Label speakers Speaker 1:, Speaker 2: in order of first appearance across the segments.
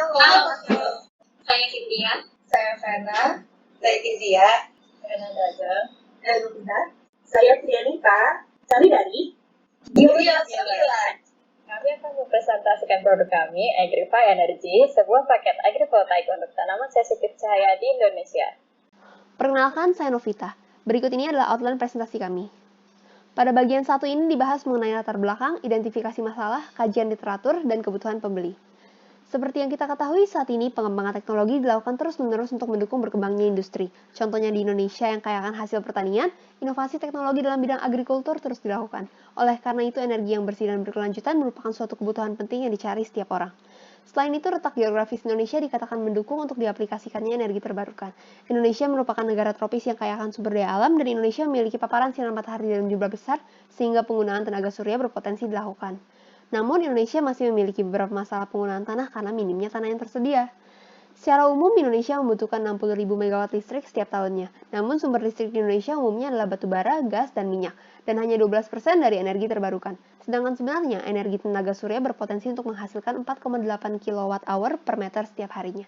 Speaker 1: Halo, saya Cynthia.
Speaker 2: Saya Fena. Saya Kizia.
Speaker 3: Saya Nadaja.
Speaker 2: Dan Nunda.
Speaker 4: Saya Trianita. Kami dari
Speaker 2: Bios 9.
Speaker 3: Kami akan mempresentasikan produk kami, Agrify Energy, sebuah paket agrivoltaik untuk tanaman sensitif cahaya di Indonesia.
Speaker 1: Perkenalkan, saya Novita. Berikut ini adalah outline presentasi kami. Pada bagian satu ini dibahas mengenai latar belakang, identifikasi masalah, kajian literatur, dan kebutuhan pembeli. Seperti yang kita ketahui, saat ini pengembangan teknologi dilakukan terus-menerus untuk mendukung berkembangnya industri. Contohnya di Indonesia yang kaya akan hasil pertanian, inovasi teknologi dalam bidang agrikultur terus dilakukan. Oleh karena itu, energi yang bersih dan berkelanjutan merupakan suatu kebutuhan penting yang dicari setiap orang. Selain itu, letak geografis Indonesia dikatakan mendukung untuk diaplikasikannya energi terbarukan. Indonesia merupakan negara tropis yang kaya akan sumber daya alam dan Indonesia memiliki paparan sinar matahari dalam jumlah besar sehingga penggunaan tenaga surya berpotensi dilakukan. Namun, Indonesia masih memiliki beberapa masalah penggunaan tanah karena minimnya tanah yang tersedia. Secara umum, Indonesia membutuhkan 60.000 MW listrik setiap tahunnya. Namun, sumber listrik di Indonesia umumnya adalah batu bara, gas, dan minyak, dan hanya 12% dari energi terbarukan. Sedangkan sebenarnya, energi tenaga surya berpotensi untuk menghasilkan 4,8 kWh per meter setiap harinya.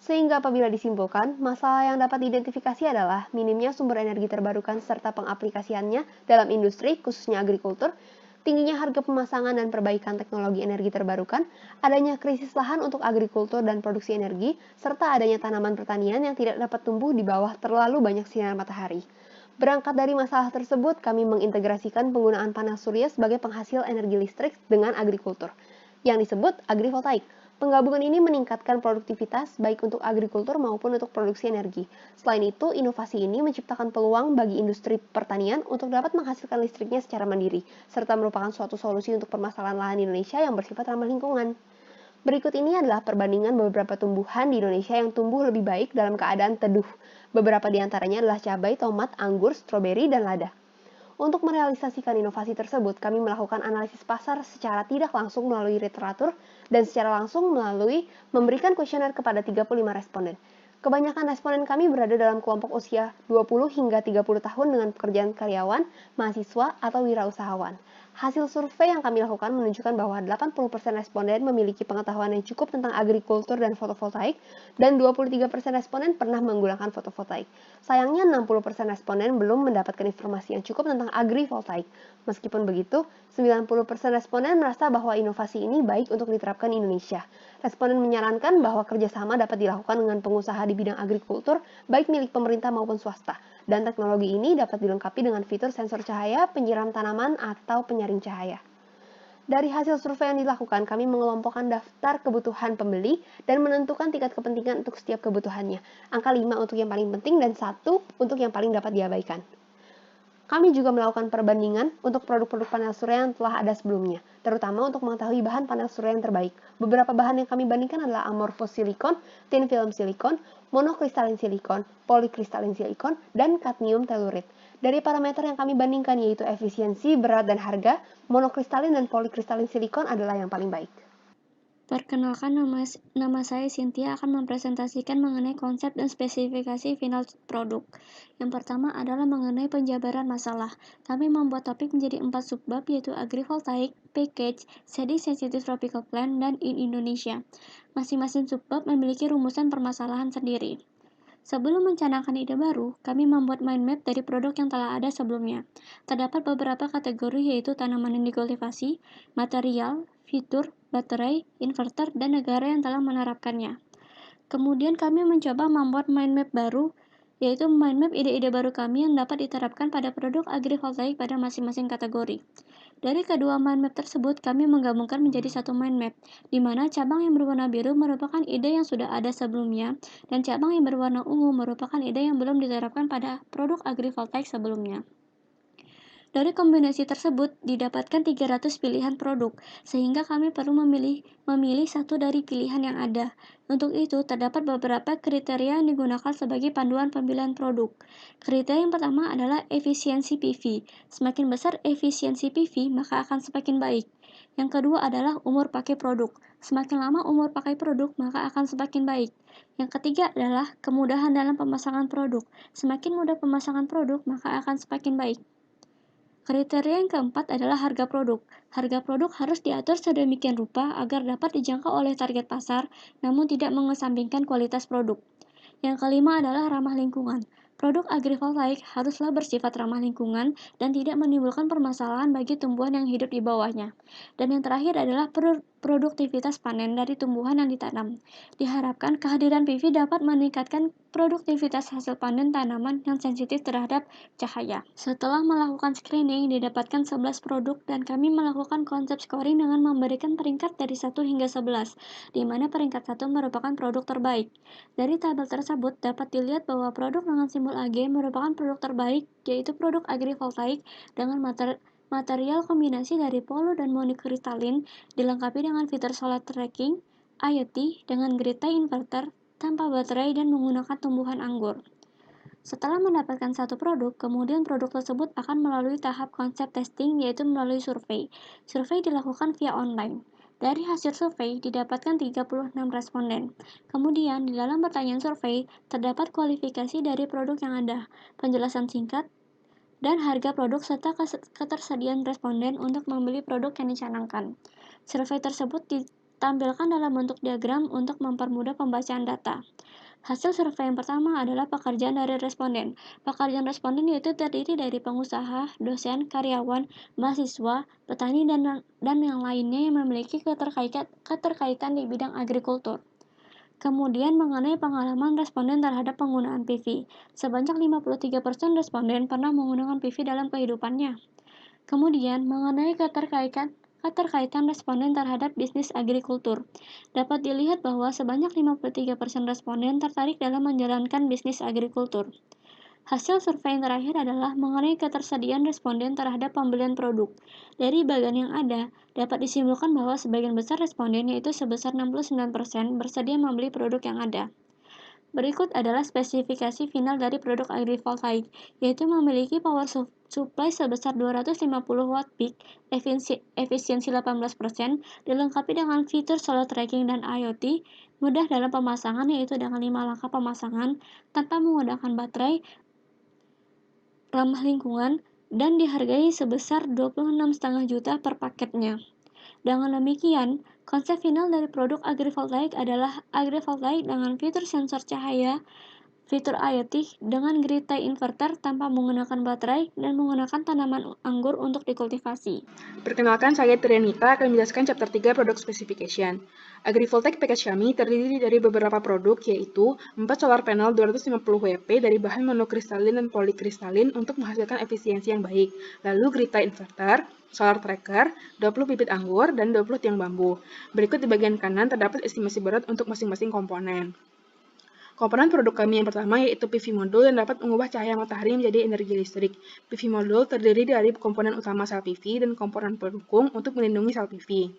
Speaker 1: Sehingga apabila disimpulkan, masalah yang dapat diidentifikasi adalah minimnya sumber energi terbarukan serta pengaplikasiannya dalam industri, khususnya agrikultur, tingginya harga pemasangan dan perbaikan teknologi energi terbarukan, adanya krisis lahan untuk agrikultur dan produksi energi, serta adanya tanaman pertanian yang tidak dapat tumbuh di bawah terlalu banyak sinar matahari. Berangkat dari masalah tersebut, kami mengintegrasikan penggunaan panas surya sebagai penghasil energi listrik dengan agrikultur, yang disebut agrivoltaik. Penggabungan ini meningkatkan produktivitas baik untuk agrikultur maupun untuk produksi energi. Selain itu, inovasi ini menciptakan peluang bagi industri pertanian untuk dapat menghasilkan listriknya secara mandiri, serta merupakan suatu solusi untuk permasalahan lahan Indonesia yang bersifat ramah lingkungan. Berikut ini adalah perbandingan beberapa tumbuhan di Indonesia yang tumbuh lebih baik dalam keadaan teduh. Beberapa di antaranya adalah cabai, tomat, anggur, stroberi, dan lada. Untuk merealisasikan inovasi tersebut, kami melakukan analisis pasar secara tidak langsung melalui literatur dan secara langsung melalui memberikan kuesioner kepada 35 responden. Kebanyakan responden kami berada dalam kelompok usia 20 hingga 30 tahun dengan pekerjaan karyawan, mahasiswa, atau wirausahawan. Hasil survei yang kami lakukan menunjukkan bahwa 80% responden memiliki pengetahuan yang cukup tentang agrikultur dan fotovoltaik, dan 23% responden pernah menggunakan fotovoltaik. Sayangnya 60% responden belum mendapatkan informasi yang cukup tentang agrivoltaik. Meskipun begitu, 90% responden merasa bahwa inovasi ini baik untuk diterapkan di Indonesia. Responden menyarankan bahwa kerjasama dapat dilakukan dengan pengusaha di bidang agrikultur, baik milik pemerintah maupun swasta, dan teknologi ini dapat dilengkapi dengan fitur sensor cahaya, penyiram tanaman, atau penyaring cahaya. Dari hasil survei yang dilakukan, kami mengelompokkan daftar kebutuhan pembeli dan menentukan tingkat kepentingan untuk setiap kebutuhannya. Angka 5 untuk yang paling penting dan 1 untuk yang paling dapat diabaikan. Kami juga melakukan perbandingan untuk produk-produk panel surya yang telah ada sebelumnya, terutama untuk mengetahui bahan panel surya yang terbaik. Beberapa bahan yang kami bandingkan adalah amorphous silikon, thin film silikon, monokristalin silikon, polikristalin silikon, dan kadmium telluride. Dari parameter yang kami bandingkan yaitu efisiensi, berat, dan harga, monokristalin dan polikristalin silikon adalah yang paling baik.
Speaker 5: Perkenalkan, nama saya Cynthia akan mempresentasikan mengenai konsep dan spesifikasi final produk. Yang pertama adalah mengenai penjabaran masalah. Kami membuat topik menjadi 4 subbab yaitu agrivoltaik, package, shading sensitive tropical plant, dan in Indonesia. Masing-masing subbab memiliki rumusan permasalahan sendiri. Sebelum mencanangkan ide baru, kami membuat mind map dari produk yang telah ada sebelumnya. Terdapat beberapa kategori yaitu tanaman yang dikultivasi, material, fitur, baterai, inverter, dan negara yang telah menerapkannya. Kemudian kami mencoba membuat mind map baru, yaitu mind map ide-ide baru kami yang dapat diterapkan pada produk agrivoltaik pada masing-masing kategori. Dari kedua mind map tersebut, kami menggabungkan menjadi satu mind map, di mana cabang yang berwarna biru merupakan ide yang sudah ada sebelumnya, dan cabang yang berwarna ungu merupakan ide yang belum diterapkan pada produk agrivoltaik sebelumnya. Dari kombinasi tersebut, didapatkan 300 pilihan produk, sehingga kami perlu memilih satu dari pilihan yang ada. Untuk itu, terdapat beberapa kriteria yang digunakan sebagai panduan pemilihan produk. Kriteria yang pertama adalah efisiensi PV. Semakin besar efisiensi PV, maka akan semakin baik. Yang kedua adalah umur pakai produk. Semakin lama umur pakai produk, maka akan semakin baik. Yang ketiga adalah kemudahan dalam pemasangan produk. Semakin mudah pemasangan produk, maka akan semakin baik. Kriteria yang keempat adalah harga produk. Harga produk harus diatur sedemikian rupa agar dapat dijangkau oleh target pasar, namun tidak mengesampingkan kualitas produk. Yang kelima adalah ramah lingkungan. Produk agrivoltaik haruslah bersifat ramah lingkungan dan tidak menimbulkan permasalahan bagi tumbuhan yang hidup di bawahnya. Dan yang terakhir adalah produktivitas panen dari tumbuhan yang ditanam. Diharapkan kehadiran PV dapat meningkatkan produktivitas hasil panen tanaman yang sensitif terhadap cahaya. Setelah melakukan screening, didapatkan 11 produk dan kami melakukan konsep scoring dengan memberikan peringkat dari 1 hingga 11, di mana peringkat 1 merupakan produk terbaik. Dari tabel tersebut dapat dilihat bahwa produk dengan simbol AG merupakan produk terbaik, yaitu produk agrivoltaik dengan material kombinasi dari polo dan monikristalin, dilengkapi dengan fitur solar tracking, IoT, dengan grid tie inverter, tanpa baterai dan menggunakan tumbuhan anggur. Setelah mendapatkan satu produk, kemudian produk tersebut akan melalui tahap konsep testing, yaitu melalui survei. Survei dilakukan via online. Dari hasil survei, didapatkan 36 responden. Kemudian, di dalam pertanyaan survei, terdapat kualifikasi dari produk yang ada, penjelasan singkat, dan harga produk serta ketersediaan responden untuk membeli produk yang dicanangkan. Survei tersebut ditampilkan dalam bentuk diagram untuk mempermudah pembacaan data. Hasil survei yang pertama adalah pekerjaan dari responden. Pekerjaan responden yaitu terdiri dari pengusaha, dosen, karyawan, mahasiswa, petani, dan yang lainnya yang memiliki keterkaitan di bidang agrikultur. Kemudian mengenai pengalaman responden terhadap penggunaan PV. Sebanyak 53% responden pernah menggunakan PV dalam kehidupannya. Kemudian mengenai keterkaitan responden terhadap bisnis agrikultur. Dapat dilihat bahwa sebanyak 53% responden tertarik dalam menjalankan bisnis agrikultur. Hasil survei yang terakhir adalah mengenai ketersediaan responden terhadap pembelian produk. Dari bagian yang ada, dapat disimpulkan bahwa sebagian besar responden, yaitu sebesar 69%, bersedia membeli produk yang ada. Berikut adalah spesifikasi final dari produk agrivoltaik, yaitu memiliki power supply sebesar 250 watt peak, efisiensi 18%, dilengkapi dengan fitur solar tracking dan IoT, mudah dalam pemasangan yaitu dengan 5 langkah pemasangan, tanpa menggunakan baterai, ramah lingkungan, dan dihargai sebesar 26,5 juta per paketnya. Dengan demikian, konsep final dari produk agrivoltaik adalah agrivoltaik dengan fitur sensor cahaya, fitur IoT dengan grid tie inverter tanpa menggunakan baterai, dan menggunakan tanaman anggur untuk dikultivasi.
Speaker 6: Perkenalkan, saya Trianita akan menjelaskan chapter 3 Product Specification. Agrivoltaik package kami terdiri dari beberapa produk, yaitu 4 solar panel 250 WP dari bahan monokristalin dan polikristalin untuk menghasilkan efisiensi yang baik, lalu grid tie inverter, solar tracker, 20 bibit anggur, dan 20 tiang bambu. Berikut di bagian kanan terdapat estimasi berat untuk masing-masing komponen. Komponen produk kami yang pertama yaitu PV modul yang dapat mengubah cahaya matahari menjadi energi listrik. PV modul terdiri dari komponen utama sel PV dan komponen pendukung untuk melindungi sel PV.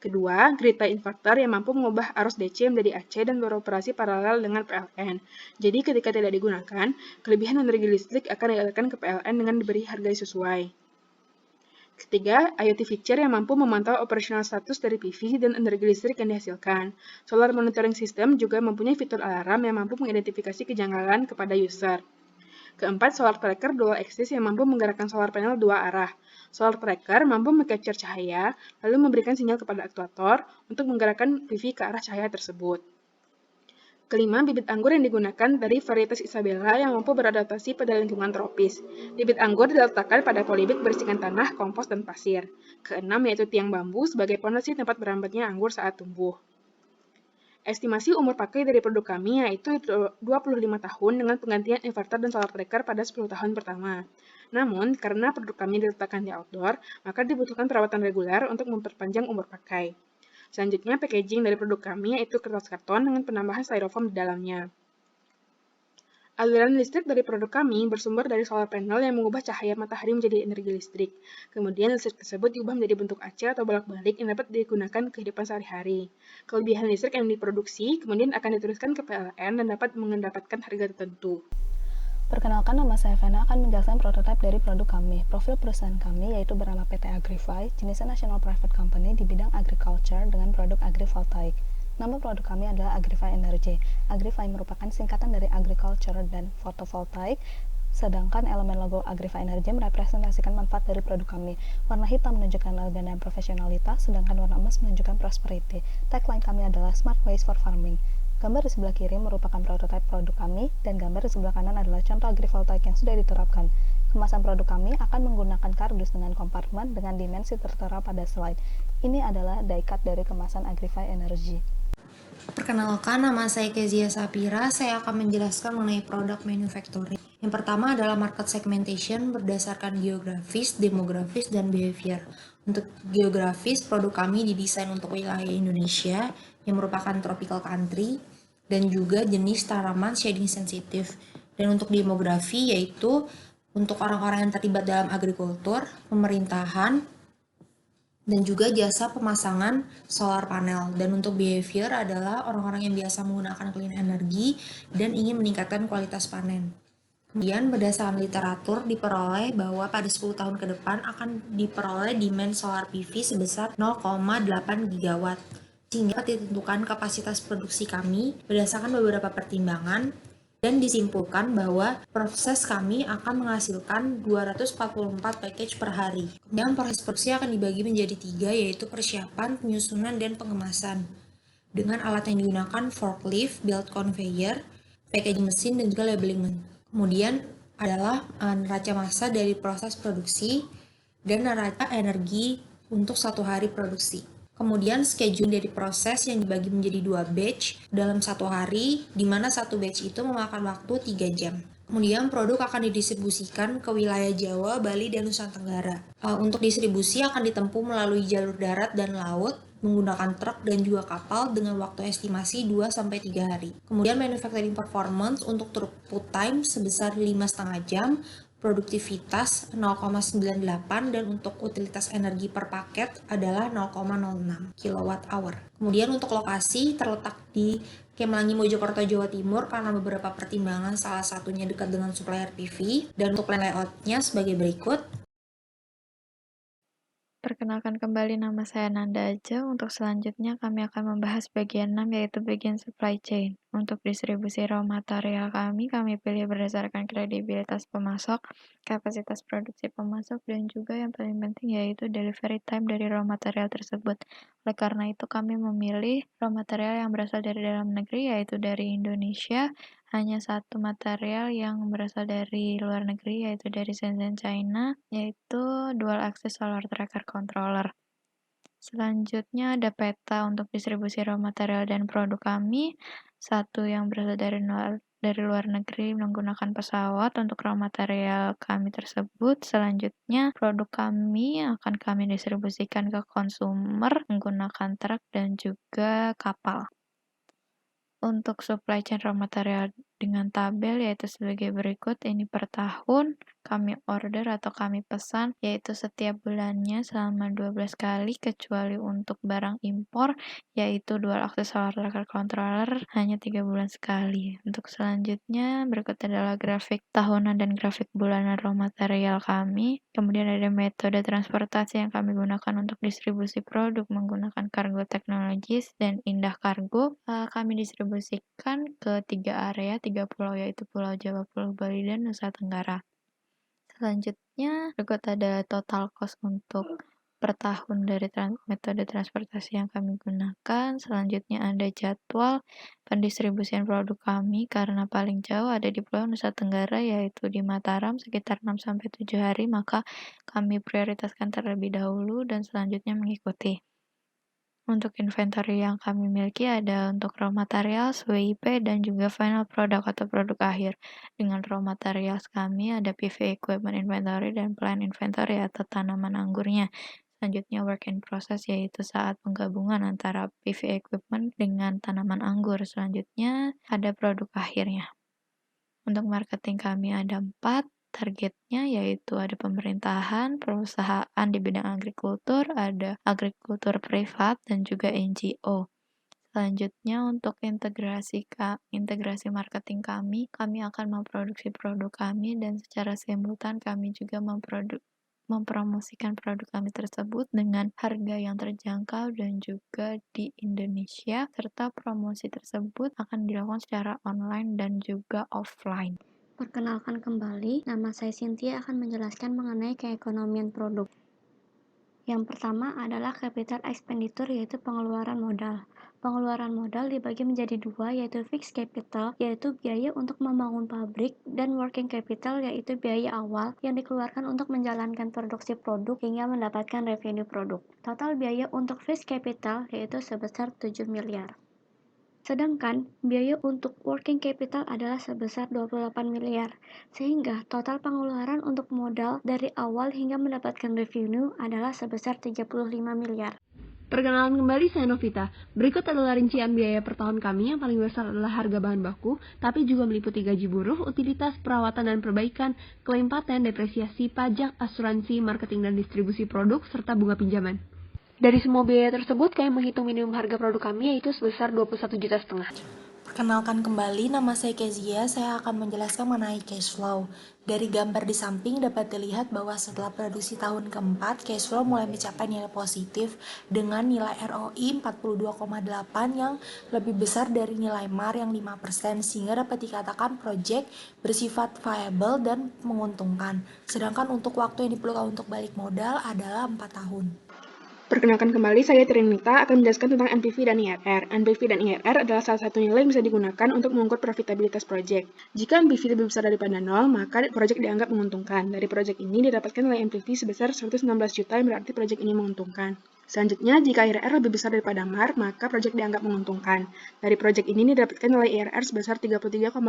Speaker 6: Kedua, grid tie inverter yang mampu mengubah arus DC menjadi AC dan beroperasi paralel dengan PLN. Jadi ketika tidak digunakan, kelebihan energi listrik akan dialirkan ke PLN dengan diberi harga sesuai. Ketiga, IoT feature yang mampu memantau operasional status dari PV dan energi listrik yang dihasilkan. Solar monitoring system juga mempunyai fitur alarm yang mampu mengidentifikasi kejanggalan kepada user. Keempat, solar tracker dual axis yang mampu menggerakkan solar panel dua arah. Solar tracker mampu mengcapture cahaya, lalu memberikan sinyal kepada aktuator untuk menggerakkan PV ke arah cahaya tersebut. Kelima, bibit anggur yang digunakan dari varietas Isabella yang mampu beradaptasi pada lingkungan tropis. Bibit anggur diletakkan pada polybag berisikan tanah, kompos, dan pasir. Keenam, yaitu tiang bambu sebagai pondasi tempat berambatnya anggur saat tumbuh. Estimasi umur pakai dari produk kami yaitu 25 tahun dengan penggantian inverter dan solar tracker pada 10 tahun pertama. Namun, karena produk kami diletakkan di outdoor, maka dibutuhkan perawatan reguler untuk memperpanjang umur pakai. Selanjutnya, packaging dari produk kami yaitu kertas karton dengan penambahan styrofoam di dalamnya. Aliran listrik dari produk kami bersumber dari solar panel yang mengubah cahaya matahari menjadi energi listrik. Kemudian listrik tersebut diubah menjadi bentuk AC atau bolak-balik yang dapat digunakan kehidupan sehari-hari. Kelebihan listrik yang diproduksi kemudian akan dituliskan ke PLN dan dapat mendapatkan harga tertentu.
Speaker 7: Perkenalkan, nama saya Vena akan menjelaskan prototipe dari produk kami. Profil perusahaan kami yaitu bernama PT Agrify, jenisnya National Private Company di bidang agriculture dengan produk agrivoltaik. Nama produk kami adalah Agrify Energy. Agrify merupakan singkatan dari agriculture dan photovoltaik. sedangkan elemen logo Agrifa Energy merepresentasikan manfaat dari produk kami. Warna hitam menunjukkan elegan dan profesionalitas, sedangkan warna emas menunjukkan prosperity. Tagline kami adalah Smart Ways for Farming. Gambar di sebelah kiri merupakan prototipe produk kami, dan gambar di sebelah kanan adalah contoh agrivoltaik yang sudah diterapkan. Kemasan produk kami akan menggunakan kardus dengan kompartemen dengan dimensi tertera pada slide. Ini adalah die-cut dari kemasan Agrify Energy.
Speaker 8: Perkenalkan, nama saya Kezia Sapira. Saya akan menjelaskan mengenai produk manufacturing. Yang pertama adalah market segmentation berdasarkan geografis, demografis, dan behavior. Untuk geografis, produk kami didesain untuk wilayah Indonesia yang merupakan tropical country dan juga jenis tanaman shading sensitif. Dan untuk demografi yaitu untuk orang-orang yang terlibat dalam agrikultur, pemerintahan, dan juga jasa pemasangan solar panel. Dan untuk behavior adalah orang-orang yang biasa menggunakan clean energy dan ingin meningkatkan kualitas panen. Kemudian berdasarkan literatur diperoleh bahwa pada 10 tahun ke depan akan diperoleh demand solar PV sebesar 0,8 gigawatt. Sehingga ditentukan kapasitas produksi kami berdasarkan beberapa pertimbangan dan disimpulkan bahwa proses kami akan menghasilkan 244 package per hari. Kemudian proses produksi akan dibagi menjadi 3, yaitu persiapan, penyusunan, dan pengemasan. Dengan alat yang digunakan forklift, belt conveyor, packaging mesin, dan juga labeling. Kemudian adalah neraca massa dari proses produksi dan neraca energi untuk 1 hari produksi. Kemudian schedule dari proses yang dibagi menjadi 2 batch dalam 1 hari, di mana 1 batch itu memakan waktu 3 jam. Kemudian produk akan didistribusikan ke wilayah Jawa, Bali, dan Nusa Tenggara. Untuk distribusi akan ditempuh melalui jalur darat dan laut, menggunakan truk dan juga kapal dengan waktu estimasi 2-3 hari. Kemudian manufacturing performance untuk throughput time sebesar 5,5 jam, produktivitas 0,98 dan untuk utilitas energi per paket adalah 0,06 kWh. Kemudian untuk lokasi terletak di Kemlangi, Mojokerto, Jawa Timur karena beberapa pertimbangan, salah satunya dekat dengan supplier PV. Dan untuk plan layoutnya sebagai berikut.
Speaker 5: Perkenalkan kembali, nama saya Nanda Aja. Untuk selanjutnya kami akan membahas bagian 6, yaitu bagian supply chain. Untuk distribusi raw material kami pilih berdasarkan kredibilitas pemasok, kapasitas produksi pemasok, dan juga yang paling penting yaitu delivery time dari raw material tersebut. Oleh karena itu kami memilih raw material yang berasal dari dalam negeri, yaitu dari Indonesia. Hanya satu material yang berasal dari luar negeri, yaitu dari Shenzhen, China, yaitu dual axis solar tracker controller. Selanjutnya ada peta untuk distribusi raw material dan produk kami. Satu yang berasal dari luar negeri menggunakan pesawat untuk raw material kami tersebut. Selanjutnya produk kami akan kami distribusikan ke konsumer menggunakan truk dan juga kapal. Untuk supply chain raw material dengan tabel yaitu sebagai berikut. Ini per tahun kami order atau kami pesan yaitu setiap bulannya selama 12 kali, kecuali untuk barang impor yaitu dual axis solar tracker controller hanya 3 bulan sekali. Untuk selanjutnya berikut adalah grafik tahunan dan grafik bulanan raw material kami. Kemudian ada metode transportasi yang kami gunakan untuk distribusi produk menggunakan Cargo Technologies dan Indah Cargo. Kami distribusikan ke 3 area, 3 pulau, yaitu Pulau Jawa, Pulau Bali, dan Nusa Tenggara. Selanjutnya berikut ada total cost untuk per tahun dari metode transportasi yang kami gunakan. Selanjutnya ada jadwal pendistribusian produk kami karena paling jauh ada di Pulau Nusa Tenggara yaitu di Mataram sekitar 6-7 hari, maka kami prioritaskan terlebih dahulu dan selanjutnya mengikuti. Untuk inventory yang kami miliki ada untuk raw materials, WIP, dan juga final product atau produk akhir. Dengan raw materials kami ada PV equipment inventory dan plant inventory atau tanaman anggurnya. Selanjutnya work in process yaitu saat penggabungan antara PV equipment dengan tanaman anggur. Selanjutnya ada produk akhirnya. Untuk marketing kami ada 4. Targetnya yaitu ada pemerintahan, perusahaan di bidang agrikultur, ada agrikultur privat, dan juga NGO. Selanjutnya untuk integrasi marketing kami akan memproduksi produk kami dan secara simultan kami juga mempromosikan produk kami tersebut dengan harga yang terjangkau dan juga di Indonesia, serta promosi tersebut akan dilakukan secara online dan juga offline. Perkenalkan kembali, nama saya Cynthia akan menjelaskan mengenai keekonomian produk. Yang pertama adalah capital expenditure, yaitu pengeluaran modal. Pengeluaran modal dibagi menjadi dua, yaitu fixed capital, yaitu biaya untuk membangun pabrik, dan working capital, yaitu biaya awal yang dikeluarkan untuk menjalankan produksi produk hingga mendapatkan revenue produk. Total biaya untuk fixed capital yaitu sebesar 7 miliar. Sedangkan biaya untuk working capital adalah sebesar 28 miliar, sehingga total pengeluaran untuk modal dari awal hingga mendapatkan revenue adalah sebesar 35 miliar.
Speaker 1: Perkenalan kembali, saya Novita. Berikut adalah rincian biaya per tahun kami. Yang paling besar adalah harga bahan baku, tapi juga meliputi gaji buruh, utilitas, perawatan dan perbaikan, klaim paten, depresiasi, pajak, asuransi, marketing dan distribusi produk, serta bunga pinjaman. Dari semua biaya tersebut, kami menghitung minimum harga produk kami yaitu sebesar 21,5 juta.
Speaker 8: Perkenalkan kembali, nama saya Kezia. Saya akan menjelaskan mengenai cash flow. Dari gambar di samping dapat dilihat bahwa setelah produksi tahun keempat, cash flow mulai mencapai nilai positif dengan nilai ROI 42,8 yang lebih besar dari nilai MAR yang 5%, sehingga dapat dikatakan proyek bersifat viable dan menguntungkan. Sedangkan untuk waktu yang diperlukan untuk balik modal adalah 4 tahun.
Speaker 6: Perkenalkan kembali, saya Trinita akan menjelaskan tentang NPV dan IRR. NPV dan IRR adalah salah satu nilai yang bisa digunakan untuk mengukur profitabilitas proyek. Jika NPV lebih besar daripada 0, maka proyek dianggap menguntungkan. Dari proyek ini didapatkan nilai NPV sebesar 116 juta yang berarti proyek ini menguntungkan. Selanjutnya, jika IRR lebih besar daripada MAR, maka proyek dianggap menguntungkan. Dari proyek ini didapatkan nilai IRR sebesar 33,52%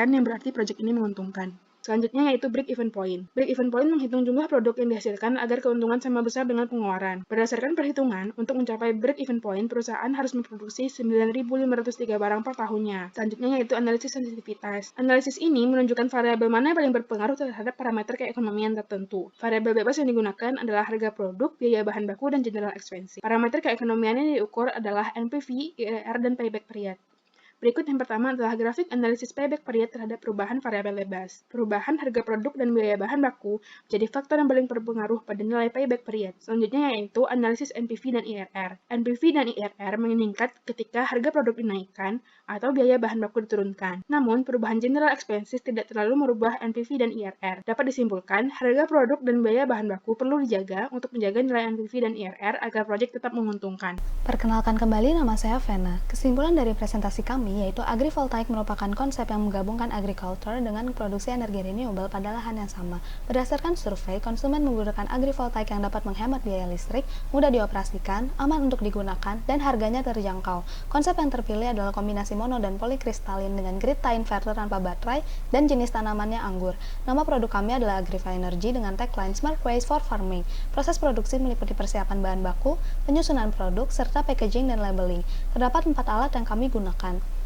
Speaker 6: yang berarti proyek ini menguntungkan. Selanjutnya yaitu break-even point. Break-even point menghitung jumlah produk yang dihasilkan agar keuntungan sama besar dengan pengeluaran. Berdasarkan perhitungan, untuk mencapai break-even point, perusahaan harus memproduksi 9.503 barang per tahunnya. Selanjutnya yaitu analisis sensitivitas. Analisis ini menunjukkan variabel mana yang paling berpengaruh terhadap parameter keekonomian tertentu. Variabel bebas yang digunakan adalah harga produk, biaya bahan baku, dan general expense. Parameter keekonomian yang diukur adalah NPV, IRR, dan payback period. Berikut yang pertama adalah grafik analisis payback period terhadap perubahan variabel bebas. Perubahan harga produk dan biaya bahan baku menjadi faktor yang paling berpengaruh pada nilai payback period. Selanjutnya yaitu analisis NPV dan IRR. NPV dan IRR meningkat ketika harga produk dinaikkan atau biaya bahan baku diturunkan. Namun, perubahan general expenses tidak terlalu merubah NPV dan IRR. Dapat disimpulkan, harga produk dan biaya bahan baku perlu dijaga untuk menjaga nilai NPV dan IRR agar proyek tetap menguntungkan.
Speaker 7: Perkenalkan kembali, nama saya Vena. Kesimpulan dari presentasi kami yaitu agrivoltaik merupakan konsep yang menggabungkan agriculture dengan produksi energi renewable pada lahan yang sama. Berdasarkan survei, konsumen menggunakan agrivoltaik yang dapat menghemat biaya listrik, mudah dioperasikan, aman untuk digunakan, dan harganya terjangkau. Konsep yang terpilih adalah kombinasi mono dan polikristalin dengan grid tie inverter tanpa baterai dan jenis tanamannya anggur. Nama produk kami adalah Agrify Energy dengan tagline Smart Ways for Farming. Proses produksi meliputi persiapan bahan baku, penyusunan produk, serta packaging dan labeling. Terdapat 4 alat yang kami gunakan.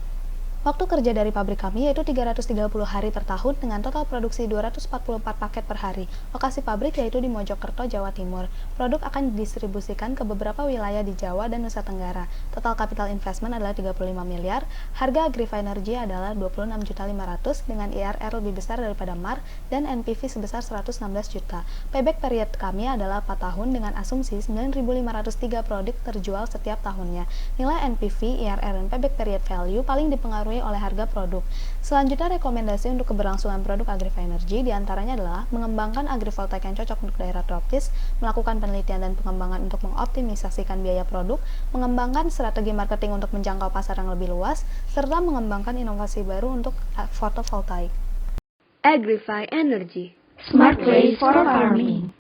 Speaker 7: Waktu kerja dari pabrik kami yaitu 330 hari per tahun dengan total produksi 244 paket per hari. Lokasi pabrik yaitu di Mojokerto, Jawa Timur. Produk akan didistribusikan ke beberapa wilayah di Jawa dan Nusa Tenggara. Total capital investment adalah 35 miliar. Harga Agrify Energy adalah 26.500.000 dengan IRR lebih besar daripada MAR dan NPV sebesar 116 juta. Payback period kami adalah 4 tahun dengan asumsi 9.503 produk terjual setiap tahunnya. Nilai NPV, IRR, dan payback period value paling dipengaruhi oleh harga produk. Selanjutnya, rekomendasi untuk keberlangsungan produk Agrify Energy diantaranya adalah mengembangkan agrivoltaik yang cocok untuk daerah tropis, melakukan penelitian dan pengembangan untuk mengoptimisasikan biaya produk, mengembangkan strategi marketing untuk menjangkau pasar yang lebih luas, serta mengembangkan inovasi baru untuk fotovoltaik.
Speaker 1: Agrify Energy,
Speaker 8: Smart Ways for Farming.